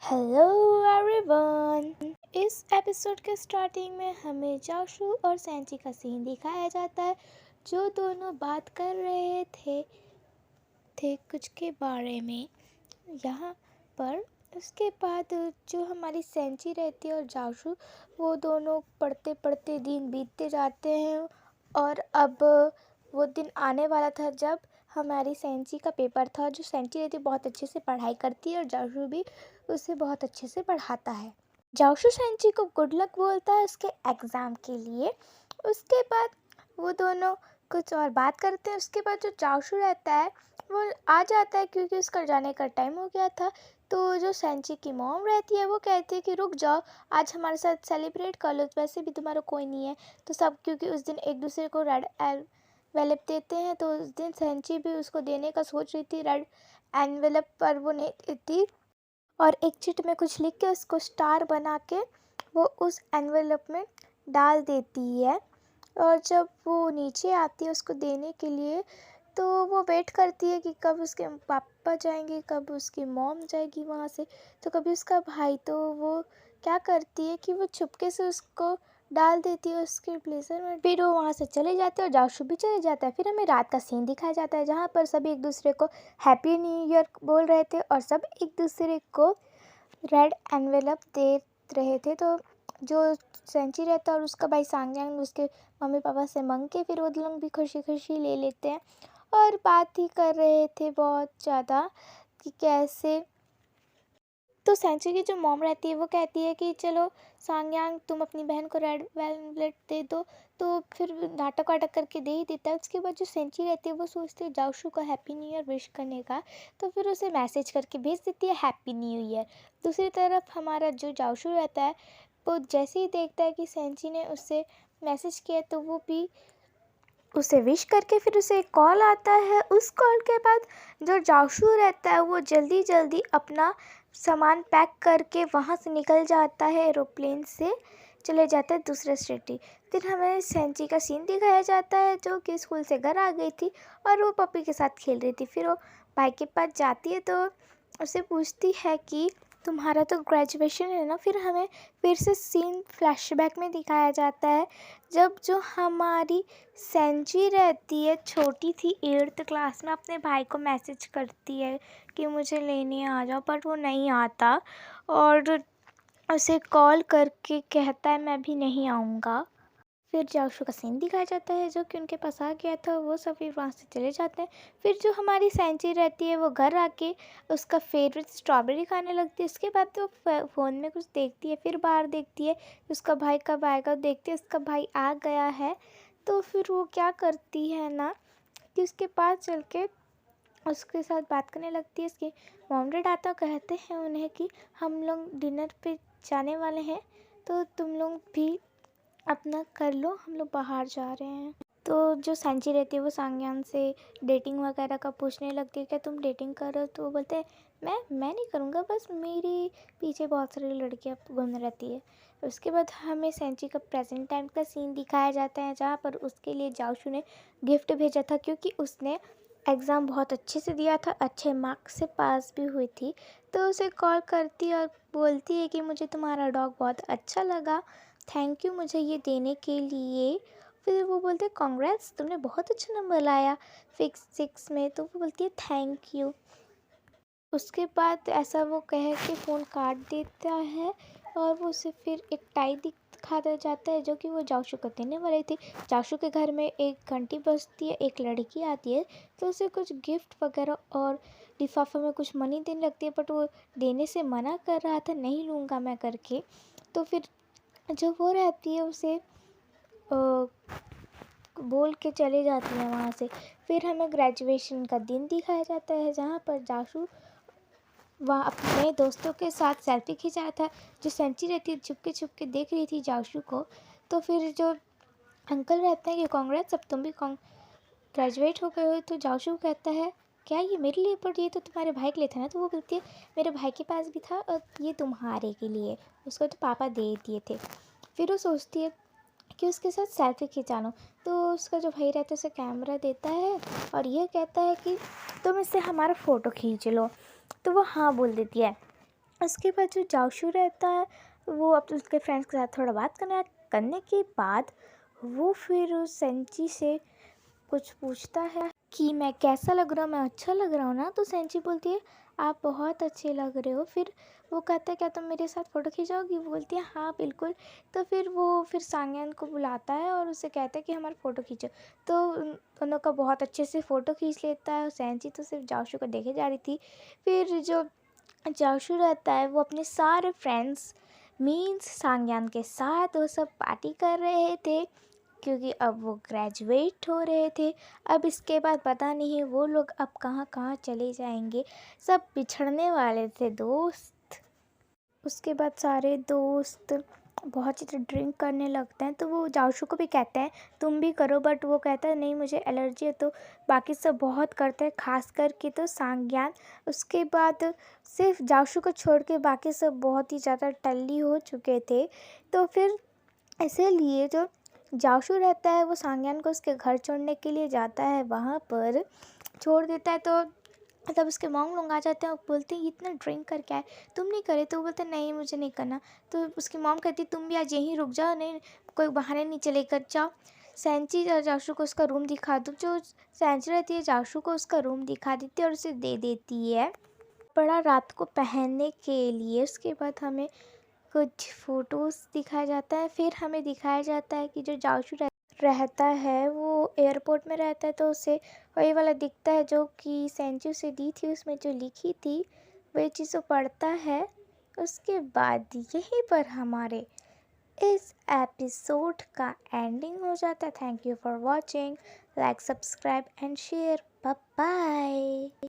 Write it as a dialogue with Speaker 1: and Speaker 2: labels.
Speaker 1: Hello everyone. इस episode के starting में हमें जाशु और सेंची का सीन दिखाया जाता है, जो दोनों बात कर रहे थे कुछ के बारे में यहाँ पर। उसके बाद जो हमारी सेंची रहती है और जाशु, वो दोनों पढ़ते पढ़ते दिन बीतते जाते हैं। और अब वो दिन आने वाला था जब हमारी सेंची का पेपर था। जो सेंची रहती है बहुत अच्छे से पढ़ाई करती है और जाशु भी उसे बहुत अच्छे से पढ़ाता है। जाशु सेंची को गुड लक बोलता है उसके एग्ज़ाम के लिए। उसके बाद वो दोनों कुछ और बात करते हैं। उसके बाद जो जाशु रहता है वो आ जाता है क्योंकि उसका जाने का टाइम हो गया था। तो जो सेंची की मॉम रहती है वो कहती है कि रुक जाओ, आज हमारे साथ सेलिब्रेट कर लो, वैसे भी तुम्हारा कोई नहीं है। तो सब क्योंकि उस दिन एक दूसरे को रेड एनवेलप देते हैं, तो उस दिन सेंची भी उसको देने का सोच रही थी रेड एनवेलप, पर वो नहीं देती और एक चिट में कुछ लिख के उसको स्टार बना के वो उस एनवेलप में डाल देती है। और जब वो नीचे आती है उसको देने के लिए, तो वो वेट करती है कि कब उसके पापा जाएंगे, कब उसकी मॉम जाएगी वहाँ से, तो कभी उसका भाई। तो वो क्या करती है कि वो चुपके से उसको डाल देती है उसके ब्लेजर में। फिर वो वहाँ से चले जाते हैं और जाशु भी चले जाता है। फिर हमें रात का सीन दिखाया जाता है जहाँ पर सभी एक दूसरे को हैप्पी न्यू ईयर बोल रहे थे और सब एक दूसरे को रेड एनवेलप दे रहे थे। तो जो सेंची रहता है और उसका भाई सांगयांग उसके मम्मी पापा से मांग के फिर वो लोग भी खुशी खुशी ले लेते हैं और बात ही कर रहे थे बहुत ज़्यादा कि कैसे। तो सेंची की जो मॉम रहती है वो कहती है कि चलो सांगयांग, तुम अपनी बहन को रेड वेलवेट दे दो। तो फिर नाटक वाटक करके दे ही देता है। उसके बाद जो सेंची रहती है वो सोचती है जाशु को हैप्पी न्यू ईयर विश करने का, तो फिर उसे मैसेज करके भेज देती है हैप्पी न्यू ईयर। दूसरी तरफ हमारा जो जाशु रहता है वो जैसे ही देखता है कि सेंची ने उससे मैसेज किया, तो वो भी उसे विश करके फिर उसे एक कॉल आता है। उस कॉल के बाद जो जाशु रहता है वो जल्दी जल्दी अपना सामान पैक करके वहाँ से निकल जाता है, एरोप्लेन से चले जाता है दूसरे सिटी। फिर हमें सेंची का सीन दिखाया जाता है जो कि स्कूल से घर आ गई थी और वो पपी के साथ खेल रही थी। फिर वो भाई के पास जाती है तो उससे पूछती है कि तुम्हारा तो ग्रेजुएशन है ना। फिर हमें फिर से सीन फ्लैशबैक में दिखाया जाता है जब जो हमारी सेंची रहती है, छोटी थी 8th क्लास में, अपने भाई को मैसेज करती है कि मुझे लेने आ जाओ, पर वो नहीं आता और उसे कॉल करके कहता है मैं भी नहीं आऊँगा। फिर जाशु का सीन दिखाया जाता है जो कि उनके पास आ गया था। वो सब फिर वहाँ से चले जाते हैं। फिर जो हमारी सेंची रहती है वो घर आके उसका फेवरेट स्ट्रॉबेरी खाने लगती है। उसके बाद तो फ़ोन में कुछ देखती है, फिर बाहर देखती है कि उसका भाई कब आएगा। देखती है उसका भाई आ गया है, तो फिर वो क्या करती है ना कि उसके पास चल के उसके साथ बात करने लगती है। उसके मॉम डैड आता कहते हैं उन्हें कि हम लोग डिनर पे जाने वाले हैं, तो तुम लोग भी अपना कर लो, हम लोग बाहर जा रहे हैं। तो जो सेंची रहती है वो सांगयान से डेटिंग वगैरह का पूछने लगती है, क्या तुम डेटिंग कर रहे हो? तो वो बोलते हैं मैं नहीं करूँगा, बस मेरे पीछे बहुत सारी लड़कियाँ घूम रहती है। उसके बाद हमें सेंची का प्रेजेंट टाइम का सीन दिखाया जाता है जहाँ पर उसके लिए जाशु ने गिफ्ट भेजा था क्योंकि उसने एग्ज़ाम बहुत अच्छे से दिया था, अच्छे मार्क्स से पास भी हुई थी। तो उसे कॉल करती और बोलती है कि मुझे तुम्हारा डॉग बहुत अच्छा लगा, थैंक यू मुझे ये देने के लिए। फिर वो बोलते हैं कॉन्ग्रेट्स, तुमने बहुत अच्छा नंबर लाया फिक्स 6 में। तो वो बोलती है थैंक यू। उसके बाद ऐसा वो कह के फ़ोन काट देता है और वो उसे फिर एक टाई दिखाता जाता है जो कि वो जाशु को देने वाली थी। जाशु के घर में एक घंटी बजती है, एक लड़की आती है, तो उसे कुछ गिफ्ट वगैरह और लिफाफे में कुछ मनी देने लगती है, बट वो देने से मना कर रहा था, नहीं लूँगा मैं करके। तो फिर जो वो रहती है उसे बोल के चले जाती है वहाँ से। फिर हमें ग्रेजुएशन का दिन दिखाया जाता है जहाँ पर जाशु वहाँ अपने दोस्तों के साथ सेल्फी खिंचा रहा था। जो सेंची रहती है छुप के देख रही थी जाशु को। तो फिर जो अंकल रहते हैं कि कांग्रेस, अब तुम भी ग्रेजुएट हो गए हो। तो जाशु कहता है क्या ये मेरे लिए, पर ये तो तुम्हारे भाई के लिए था ना। तो वो बोलती है मेरे भाई के पास भी था और ये तुम्हारे के लिए, उसको तो पापा दे दिए थे। फिर वो सोचती है कि उसके साथ सेल्फी खिंचा लो। तो उसका जो भाई रहता है उसे कैमरा देता है और ये कहता है कि तुम इससे हमारा फ़ोटो खींच लो। तो वो हाँ बोल देती है। उसके बाद जो जाओशू रहता है वो अब उसके फ्रेंड्स के साथ थोड़ा बात करने के बाद वो फिर उस सेंची से कुछ पूछता है कि मैं कैसा लग रहा हूँ, मैं अच्छा लग रहा हूँ ना। तो सेंची बोलती है आप बहुत अच्छे लग रहे हो। फिर वो कहता है क्या तुम मेरे साथ फ़ोटो खिंचाओगी? वो बोलती है हाँ बिल्कुल। तो फिर वो फिर सांग्यान को बुलाता है और उससे कहता है कि हमारा फ़ोटो खींचो। तो दोनों का बहुत अच्छे से फ़ोटो खींच लेता है। सेंची तो सिर्फ जाओशू को देखे जा रही थी। फिर जो जाओशू रहता है वो अपने सारे फ्रेंड्स मीन्स सांग्यान के साथ वो सब पार्टी कर रहे थे, क्योंकि अब वो ग्रेजुएट हो रहे थे। अब इसके बाद पता नहीं वो लोग अब कहाँ कहाँ चले जाएंगे। सब बिछड़ने वाले थे दोस्त। उसके बाद सारे दोस्त बहुत ज़्यादा ड्रिंक करने लगते हैं। तो वो जाओशू को भी कहते हैं तुम भी करो, बट वो कहता है नहीं मुझे एलर्जी है। तो बाकी सब बहुत करते हैं, खास करके तो सांग्यान। उसके बाद सिर्फ जाओशू को छोड़ के बाकी सब बहुत ही ज़्यादा टल्ली हो चुके थे। तो फिर इसीलिए जो जाओशू रहता है वो सांग्यान को उसके घर छोड़ने के लिए जाता है, वहाँ पर छोड़ देता है। तो तब उसके मॉम लोग आ जाते हैं और बोलते हैं इतना ड्रिंक करके आए, तुम नहीं करे? तो वो बोलते नहीं मुझे नहीं करना। तो उसकी मॉम कहती तुम भी आज यहीं रुक जाओ, नहीं कोई बहाने नहीं चलेगा, जाओ। सेंची जाओशू को उसका रूम दिखा दो। जो सेंची रहती है जाओशू को उसका रूम दिखा देती है और उसे दे देती है बड़ा रात को पहनने के लिए। उसके बाद हमें कुछ फ़ोटोज़ दिखाया जाता है। फिर हमें दिखाया जाता है कि जो जाओशू रहता है वो एयरपोर्ट में रहता है। तो उसे वही वाला दिखता है जो कि सेंचू से दी थी, उसमें जो लिखी थी वही चीज़ वो पढ़ता है। उसके बाद यहीं पर हमारे इस एपिसोड का एंडिंग हो जाता है। Thank you for watching, like subscribe and share, bye bye.